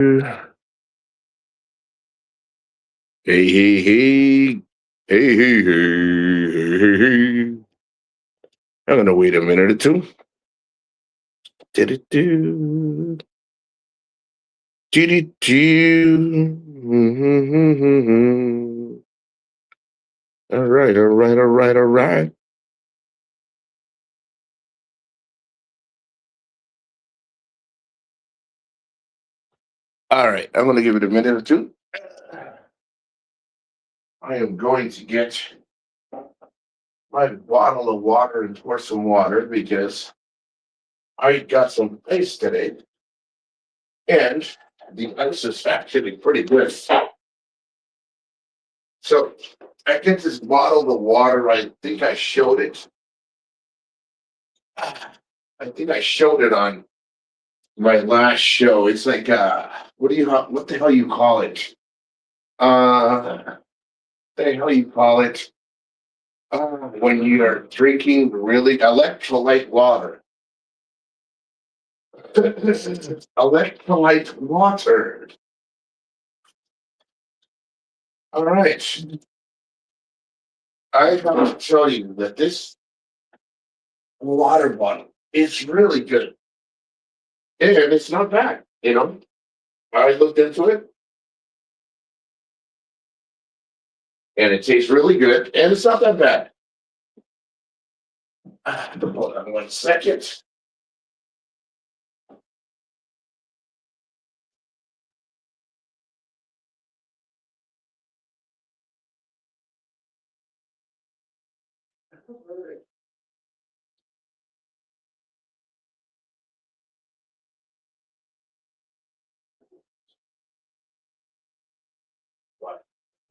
Hey, hey, hey. Hey, hey, hey, hey, hey, hey. I'm gonna wait a minute or two. Do-do-do. Do-do-do. All right, all right, all right, all right. All right, I'm gonna give it a minute or two. I am going to get my bottle of water and pour some water because I got some ice today, and the ice is actually pretty good. So I get this bottle of water. I think I showed it. I think I showed it on my last show. It's like what the hell you call it? The hell you call it? When you are drinking really electrolyte water. Electrolyte water. All right. I have to tell you that this water bottle is really good. And it's not bad, you know. I looked into it and it tastes really good and it's not that bad. Hold on 1 second.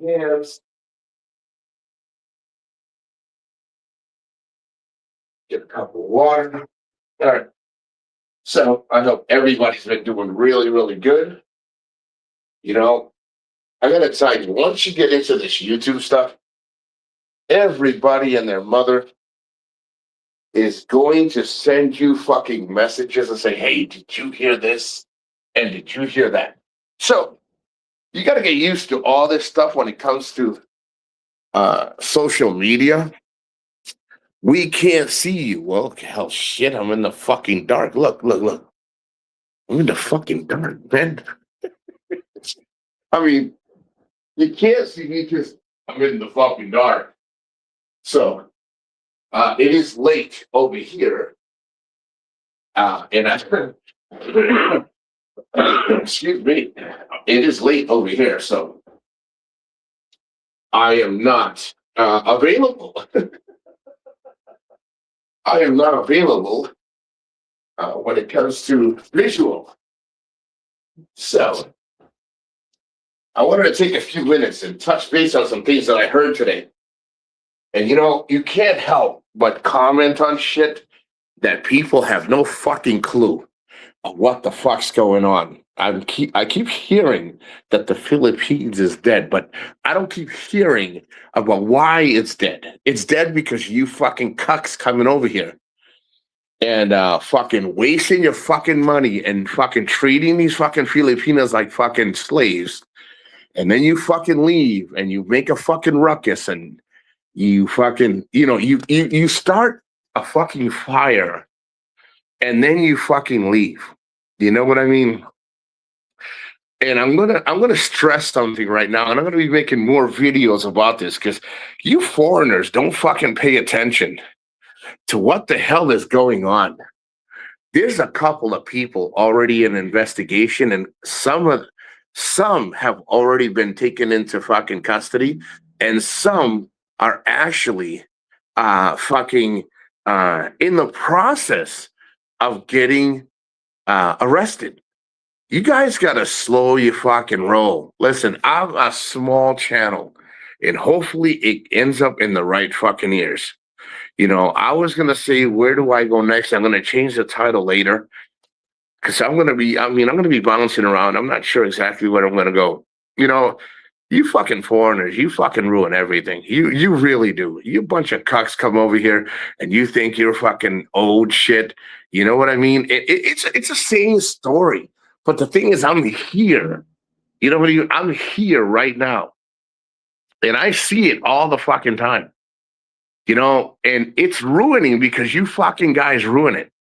Yes. Get a cup of water. All right. So I hope everybody's been doing really, really good. You know, I gotta tell you, once you get into this YouTube stuff, everybody and their mother is going to send you fucking messages and say, hey, did you hear this? And did you hear that? So you got to get used to all this stuff when it comes to social media. We can't see you. Well, hell, shit, I'm in the fucking dark. Look, look, look. I'm in the fucking dark, man. I mean, you can't see me because I'm in the fucking dark. So it is late over here. And I, excuse me, it is late over here. So I am not available. I am not available when it comes to visual. So I wanted to take a few minutes and touch base on some things that I heard today. And you know, you can't help but comment on shit that people have no fucking clue of what the fuck's going on. I keep hearing that the Philippines is dead, but I don't keep hearing about why it's dead. It's dead because you fucking cucks coming over here and fucking wasting your fucking money and fucking treating these fucking Filipinos like fucking slaves. And then you fucking leave and you make a fucking ruckus and you fucking, you start a fucking fire and then you fucking leave. You know what I mean? And I'm gonna stress something right now, and I'm gonna be making more videos about this because you foreigners don't fucking pay attention to what the hell is going on. There's a couple of people already in investigation, and some have already been taken into fucking custody, and some are actually fucking in the process of getting arrested. You guys gotta slow your fucking roll. Listen, I'm a small channel, and hopefully it ends up in the right fucking ears. You know, I was gonna say, where do I go next? I'm gonna change the title later because I'm gonna be bouncing around. I'm not sure exactly where I'm gonna go. You know, you fucking foreigners, you fucking ruin everything. You really do. You bunch of cucks come over here and you think you're fucking old shit. You know what I mean? It's the same story But the thing is, I'm here. You know what I mean? I'm here right now. And I see it all the fucking time. And it's ruining because you fucking guys ruin it.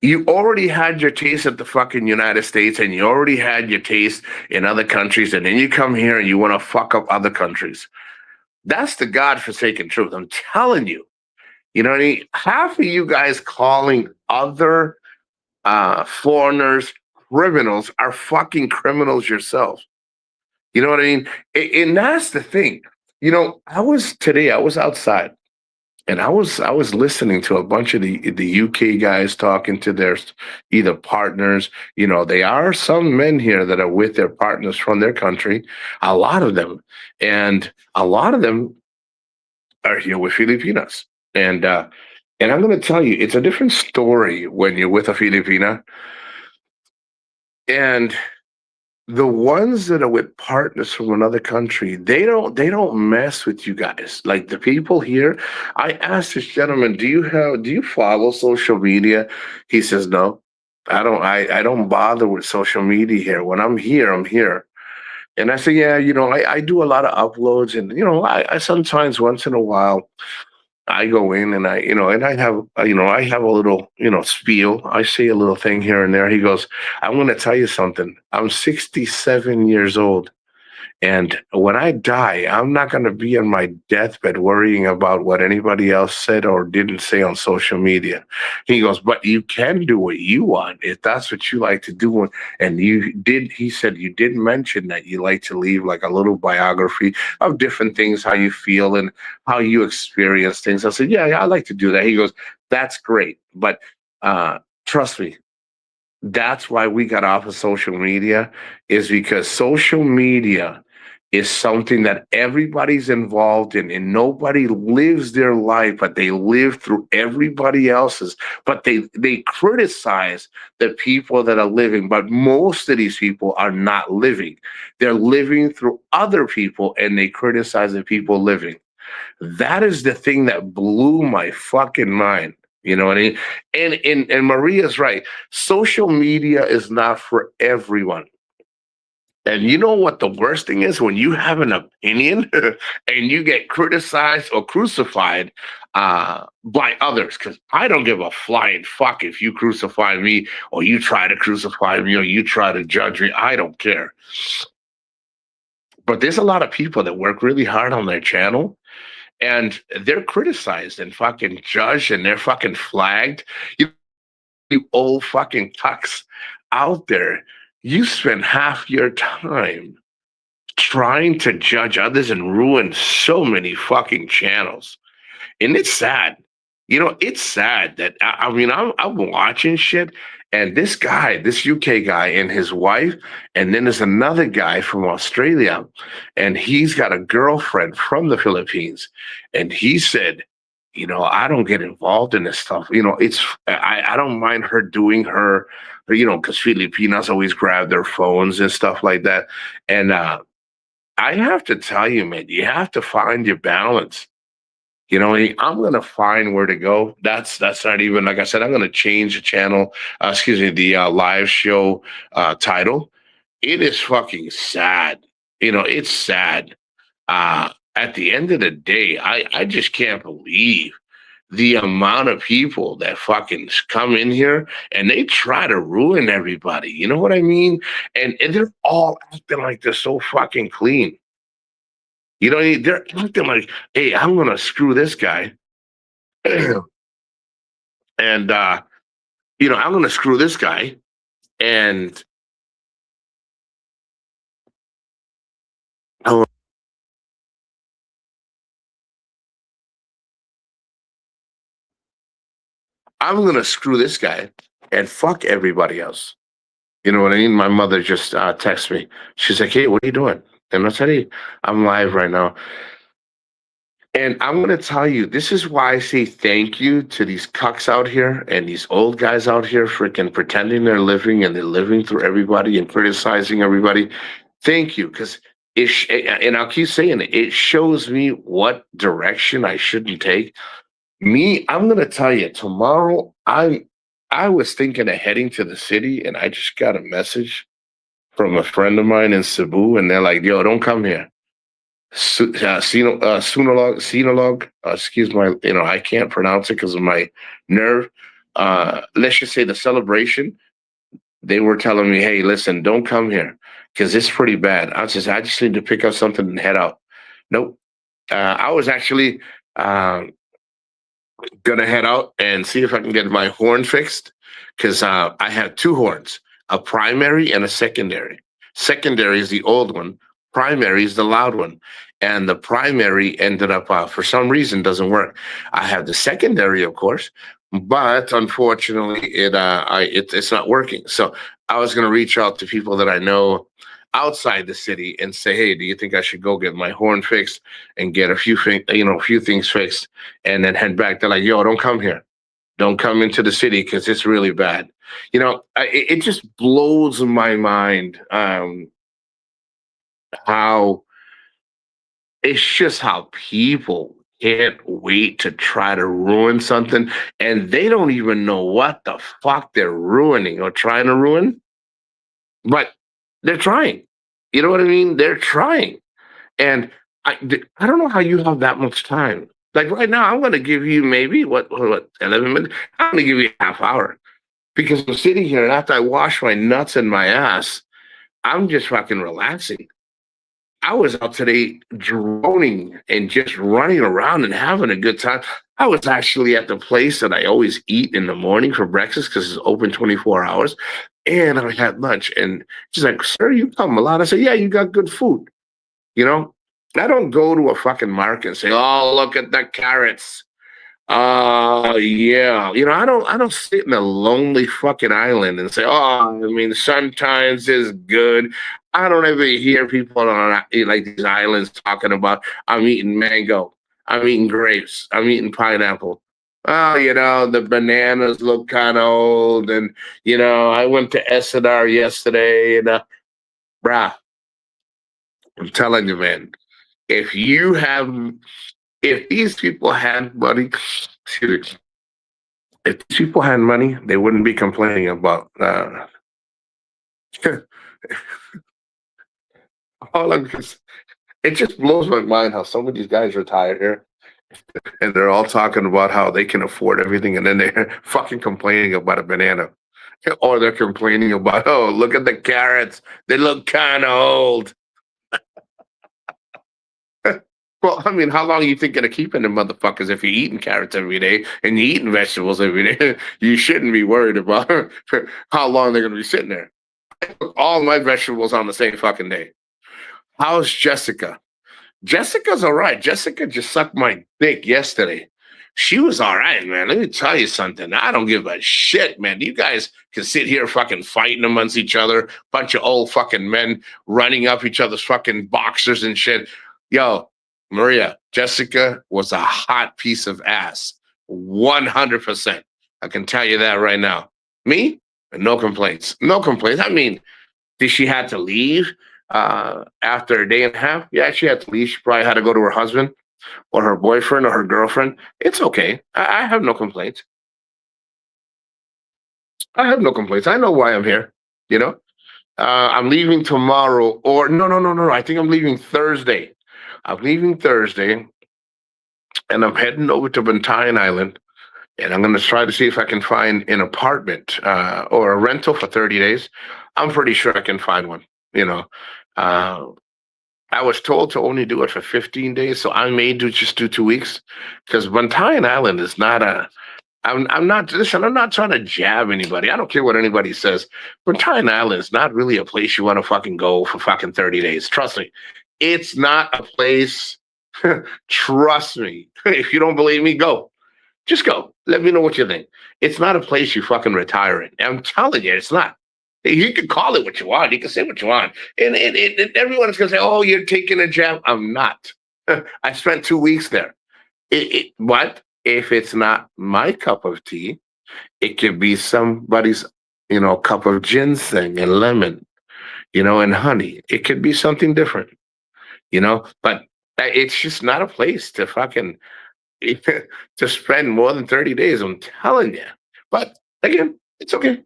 You already had your taste at the fucking United States and you already had your taste in other countries. And then you come here and you want to fuck up other countries. That's the godforsaken truth. I'm telling you. You know what I mean? Half of you guys calling other foreigners criminals are fucking criminals yourselves. You know what I mean? And that's the thing. I was outside and I was listening to a bunch of the UK guys talking to their either partners. They are some men here that are with their partners from their country, a lot of them. And a lot of them are here with Filipinas. And I'm going to tell you, it's a different story when you're with a Filipina. And the ones that are with partners from another country, they don't mess with you guys. Like the people here, I asked this gentleman, do you follow social media? He says, no, I don't. I don't bother with social media here. When I'm here, I'm here. And I say, yeah, I do a lot of uploads, and I sometimes once in a while I go in and I have a little, spiel. I say a little thing here and there. He goes, I'm going to tell you something. I'm 67 years old. And when I die, I'm not going to be on my deathbed worrying about what anybody else said or didn't say on social media. He goes, but you can do what you want if that's what you like to do. And he said, you did mention that you like to leave like a little biography of different things, how you feel and how you experience things. I said, yeah, I like to do that. He goes, that's great. But trust me, that's why we got off of social media, is because social media is something that everybody's involved in, and nobody lives their life, but they live through everybody else's. But they criticize the people that are living, but most of these people are not living. They're living through other people, and they criticize the people living. That is the thing that blew my fucking mind. You know what I mean? And Maria's right. Social media is not for everyone. And you know what the worst thing is? When you have an opinion and you get criticized or crucified by others, because I don't give a flying fuck if you crucify me or you try to crucify me or you try to judge me. I don't care. But there's a lot of people that work really hard on their channel and they're criticized and fucking judged and they're fucking flagged. You old fucking cucks out there, you spend half your time trying to judge others and ruin so many fucking channels. And it's sad. It's sad that I'm watching shit, and this guy, this UK guy, and his wife, and then there's another guy from Australia, and he's got a girlfriend from the Philippines, and he said, I don't get involved in this stuff. I don't mind her doing her, because Filipinas always grab their phones and stuff like that. And I have to tell you, man, you have to find your balance. I'm going to find where to go. That's not even, like I said, I'm going to change the channel, the live show title. It is fucking sad. It's sad. At the end of the day, I just can't believe the amount of people that fucking come in here and they try to ruin everybody. You know what I mean? And they're all acting like they're so fucking clean. They're acting like, hey, I'm gonna screw this guy. And I'm gonna screw this guy. And I'm gonna screw this guy and fuck everybody else. You know what I mean? My mother just texted me. She's like, hey, what are you doing? And I said, hey, I'm live right now. And I'm going to tell you, this is why I say thank you to these cucks out here and these old guys out here freaking pretending they're living and they're living through everybody and criticizing everybody. Thank you, because and I'll keep saying it, it shows me what direction I shouldn't take. I'm going to tell you, tomorrow, I was thinking of heading to the city, and I just got a message from a friend of mine in Cebu, and they're like, "Yo, don't come here." Sinolog, excuse my, I can't pronounce it because of my nerve. Let's just say the celebration. They were telling me, "Hey, listen, don't come here because it's pretty bad." I just need to pick up something and head out. Nope. I was actually gonna head out and see if I can get my horn fixed because I have two horns, a primary and a secondary. Secondary is the old one. Primary is the loud one, and the primary ended up for some reason doesn't work. I have the secondary, of course, but unfortunately, it's not working. So I was gonna reach out to people that I know outside the city and say, "Hey, do you think I should go get my horn fixed and get a few things fixed, and then head back?" They're like, "Yo, don't come here. Don't come into the city because it's really bad." It just blows my mind how it's just how people can't wait to try to ruin something, and they don't even know what the fuck they're ruining or trying to ruin, but they're trying. You know what I mean? They're trying. And I don't know how you have that much time. Like right now, I'm going to give you maybe what 11 minutes. I'm going to give you a half hour because I'm sitting here and after I wash my nuts and my ass, I'm just fucking relaxing. I was out today droning and just running around and having a good time. I was actually at the place that I always eat in the morning for breakfast because it's open 24 hours. And I had lunch. And she's like, "Sir, you come a lot?" I said, "Yeah, you got good food." You know, I don't go to a fucking market and say, "Oh, look at the carrots." Yeah. I don't sit in a lonely fucking island and say, "Oh, I mean, sometimes it's good." I don't ever hear people on like these islands talking about, "I'm eating mango. I'm eating grapes. I'm eating pineapple." Oh, the bananas look kind of old. And, I went to Esadar yesterday and, brah, I'm telling you, man, if you have if these people had money, excuse me, if these people had money, they wouldn't be complaining about all of this. It just blows my mind how some of these guys retire here and they're all talking about how they can afford everything and then they're fucking complaining about a banana. Or they're complaining about, "Oh, look at the carrots. They look kind of old." Well, I mean, how long are you thinking of keeping them motherfuckers if you're eating carrots every day and you're eating vegetables every day? You shouldn't be worried about how long they're going to be sitting there. All my vegetables on the same fucking day. How's Jessica? Jessica's all right. Jessica just sucked my dick yesterday. She was all right, man. Let me tell you something. I don't give a shit, man. You guys can sit here fucking fighting amongst each other, bunch of old fucking men running up each other's fucking boxers and shit. Yo, Maria, Jessica was a hot piece of ass. 100%. I can tell you that right now. Me? No complaints. No complaints. I mean, did she had to leave after a day and a half? Yeah, she had to leave. She probably had to go to her husband or her boyfriend or her girlfriend. It's okay. I have no complaints. I have no complaints. I know why I'm here. You know, I'm leaving tomorrow, or no, no, no, no, no. I think I'm leaving Thursday. I'm leaving Thursday, and I'm heading over to Bantayan Island, and I'm going to try to see if I can find an apartment or a rental for 30 days. I'm pretty sure I can find one. You know, uh, I was told to only do it for 15 days, so I may just do 2 weeks because Bantayan Island is not a. I'm not listen. I'm not trying to jab anybody. I don't care what anybody says. Bantayan Island is not really a place you want to fucking go for fucking 30 days. Trust me, it's not a place. Trust me. If you don't believe me, go. Just go. Let me know what you think. It's not a place you fucking retire in. I'm telling you, it's not. You can call it what you want. You can say what you want. And everyone's going to say, "Oh, you're taking a jab." I'm not. I spent 2 weeks there. But if it's not my cup of tea, it could be somebody's, cup of ginseng and lemon, and honey. It could be something different, but it's just not a place to fucking to spend more than 30 days. I'm telling you. But again, It's okay.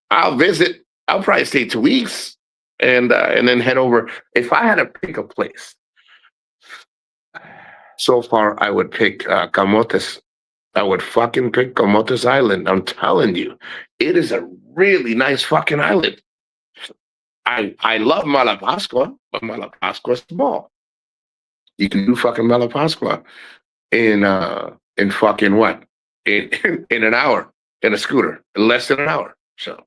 I'll visit. I'll probably stay 2 weeks and then head over. If I had to pick a place, so far I would pick Camotes. I would fucking pick Camotes Island. I'm telling you, it is a really nice fucking island. I love Malapascua, but Malapascua is small. You can do fucking Malapascua in fucking what? In an hour in a scooter, less than an hour. So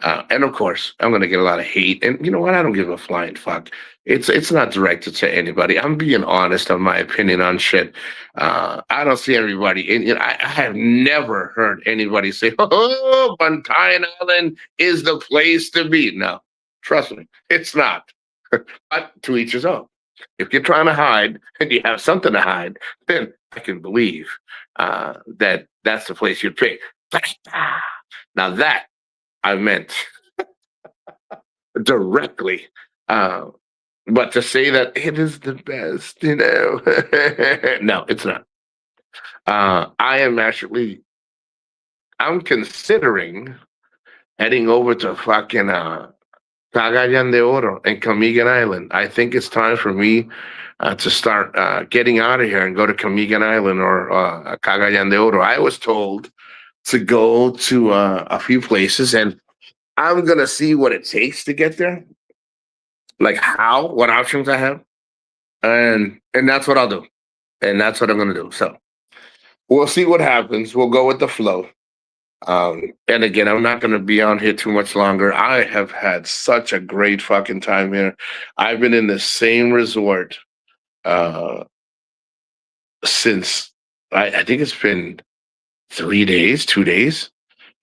and of course, I'm gonna get a lot of hate. And you know what? I don't give a flying fuck. It's not directed to anybody. I'm being honest on my opinion on shit. I don't see everybody. And you know, I have never heard anybody say, "Oh, Bantayan Island is the place to be." No, trust me, it's not. But to each his own. If you're trying to hide and you have something to hide, then I can believe that that's the place you'd pick. Now that I meant directly. Uh, but to say that it is the best, no, it's not. I am actually, I'm considering heading over to fucking Cagayan de Oro and Camigan Island. I think it's time for me to start getting out of here and go to Camigan Island or Cagayan de Oro. I was told to go to a few places and I'm gonna see what it takes to get there, like what options I have, and that's what I'll do, and that's what I'm gonna do. So we'll see what happens. We'll go with the flow. And again, I'm not gonna be on here too much longer. I have had such a great fucking time here. I've been in the same resort uh, since I think it's been 3 days, 2 days.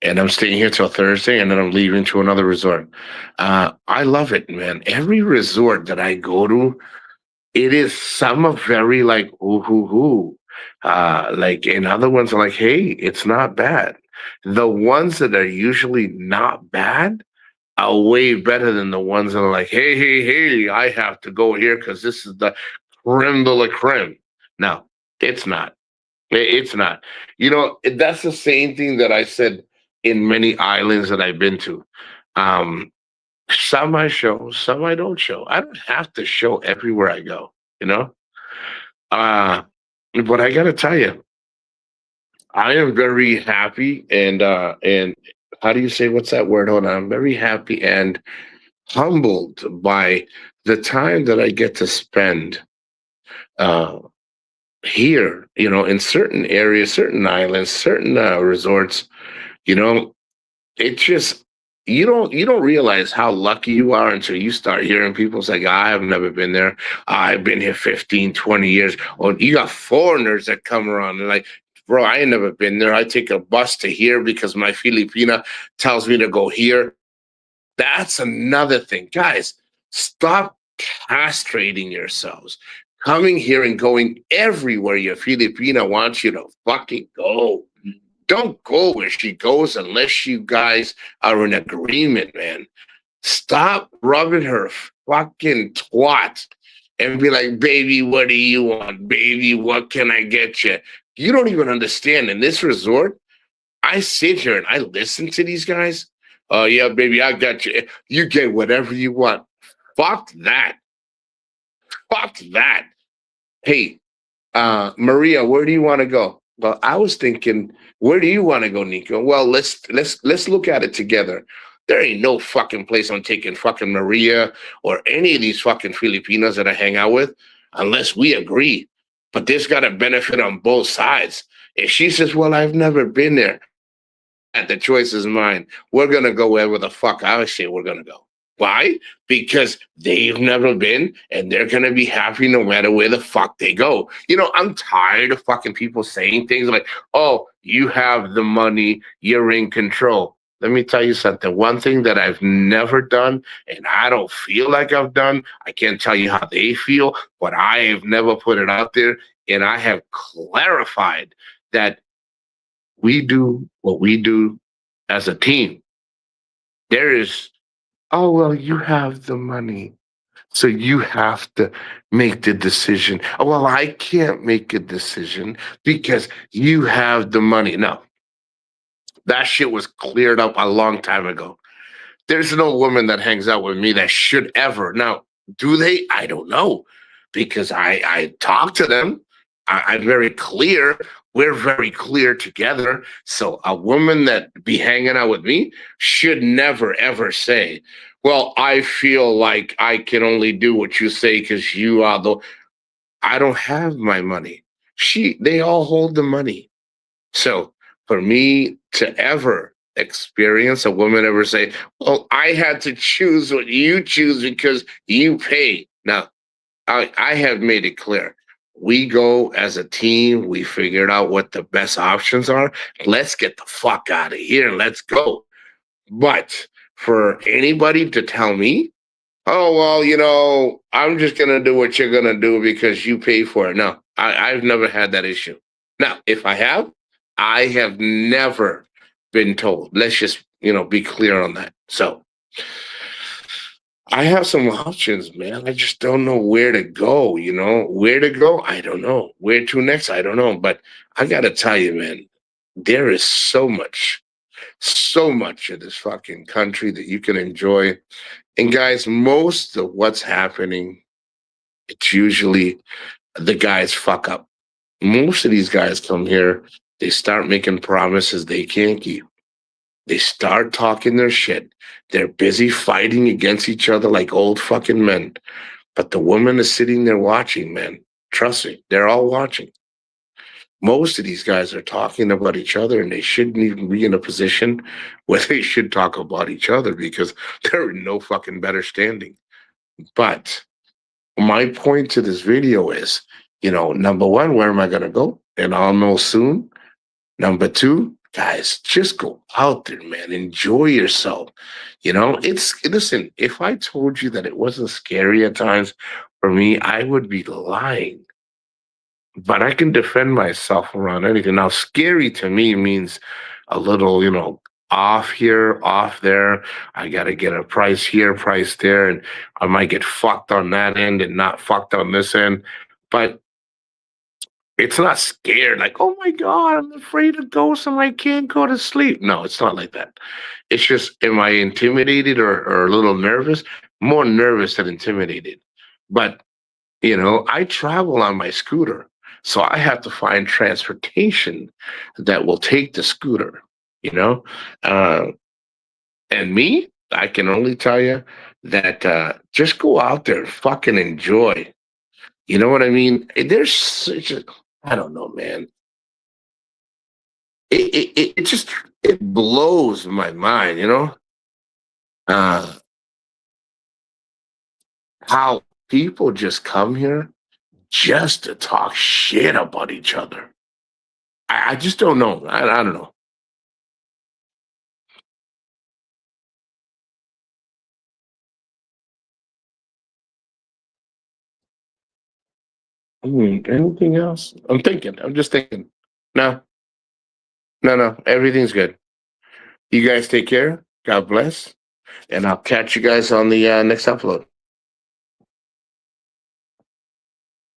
And I'm staying here till Thursday, and then I'm leaving to another resort. I love it, man. Every resort that I go to, it is some are very like ooh hoo hoo, like and other ones are like, hey, it's not bad. The ones that are usually not bad are way better than the ones that are like, hey, I have to go here because this is the creme de la creme. No, it's not. It's not. You know, that's the same thing that I said in many islands that I've been to. Um, some I show, some I don't show. I don't have to show everywhere I go, you know? Uh, but I gotta tell you, I am very happy and how do you say what's that word? Hold on. I'm very happy and humbled by the time that I get to spend uh here, you know, in certain areas, certain islands, certain resorts. You know, it just you don't realize how lucky you are until you start hearing people say, I've never been there. I've been here 15, 20 years. Or you got foreigners that come around and like, bro, I ain't never been there. I take a bus to here because my Filipina tells me to go here. That's another thing. Guys, stop castrating yourselves. Coming here and going everywhere your Filipina wants you to fucking go. Don't go where she goes unless you guys are in agreement, man. Stop rubbing her fucking twat and be like, baby, what do you want? Baby, what can I get you? You don't even understand. In this resort, I sit here and I listen to these guys. Oh, yeah, baby, I got you. You get whatever you want. Fuck that. Fuck that. Hey, Maria, where do you want to go? Well, I was thinking, where do you want to go, Nico? Well, let's look at it together. There ain't no fucking place I'm taking fucking Maria or any of these fucking Filipinos that I hang out with unless we agree. But this got a benefit on both sides. If she says, well, I've never been there, and the choice is mine. We're gonna go wherever the fuck I say we're gonna go. Why? Because they've never been and they're gonna be happy no matter where the fuck they go. You know, I'm tired of fucking people saying things like, oh, you have the money, you're in control. Let me tell you something. One thing that I've never done, and I don't feel like I've done, I can't tell you how they feel, but I have never put it out there. And I have clarified that we do what we do as a team. There is, oh, well, you have the money. So you have to make the decision. Oh, well, I can't make a decision because you have the money. No, That shit was cleared up a long time ago. There's no woman that hangs out with me that should ever. Now, do they? I don't know, because I talk to them. I'm very clear. We're very clear together. So a woman that be hanging out with me should never ever say, "Well, I feel like I can only do what you say because you are the." I don't have my money. They all hold the money. So for me to ever experience a woman ever say, "Well, I had to choose what you choose because you pay." Now, I have made it clear. We go as a team. We figured out what the best options are. Let's get the fuck out of here. Let's go. But for anybody to tell me, "Oh, well, I'm just going to do what you're going to do because you pay for it." No, I've never had that issue. Now, if I have never been told. Let's just, be clear on that. So I have some options, man. I just don't know where to go, Where to go? I don't know. Where to next? I don't know. But I got to tell you, man, there is so much of this fucking country that you can enjoy. And guys, most of what's happening, it's usually the guys fuck up. Most of these guys come here, they start making promises they can't keep. They start talking their shit. They're busy fighting against each other like old fucking men. But the woman is sitting there watching, man. Trust me, they're all watching. Most of these guys are talking about each other, and they shouldn't even be in a position where they should talk about each other because they're in no fucking better standing. But my point to this video is, number one, where am I going to go? And I'll know soon. Number two, guys, just go out there, man. Enjoy yourself. Listen, if I told you that it wasn't scary at times for me, I would be lying. But I can defend myself around anything. Now, scary to me means a little, off here, off there. I got to get a price here, price there, and I might get fucked on that end and not fucked on this end. But it's not scared, like, "Oh my God, I'm afraid of ghosts and I can't go to sleep." No, it's not like that. It's just, am I intimidated or a little nervous? More nervous than intimidated. But, I travel on my scooter. So I have to find transportation that will take the scooter, you know? Uh, and me, I can only tell you that just go out there and fucking enjoy. You know what I mean? There's such a, I don't know, man. It just it blows my mind, uh, how people just come here just to talk shit about each other. I just don't know. I don't know. Anything else? I'm thinking. I'm just thinking. No, no. Everything's good. You guys take care. God bless. And I'll catch you guys on the next upload.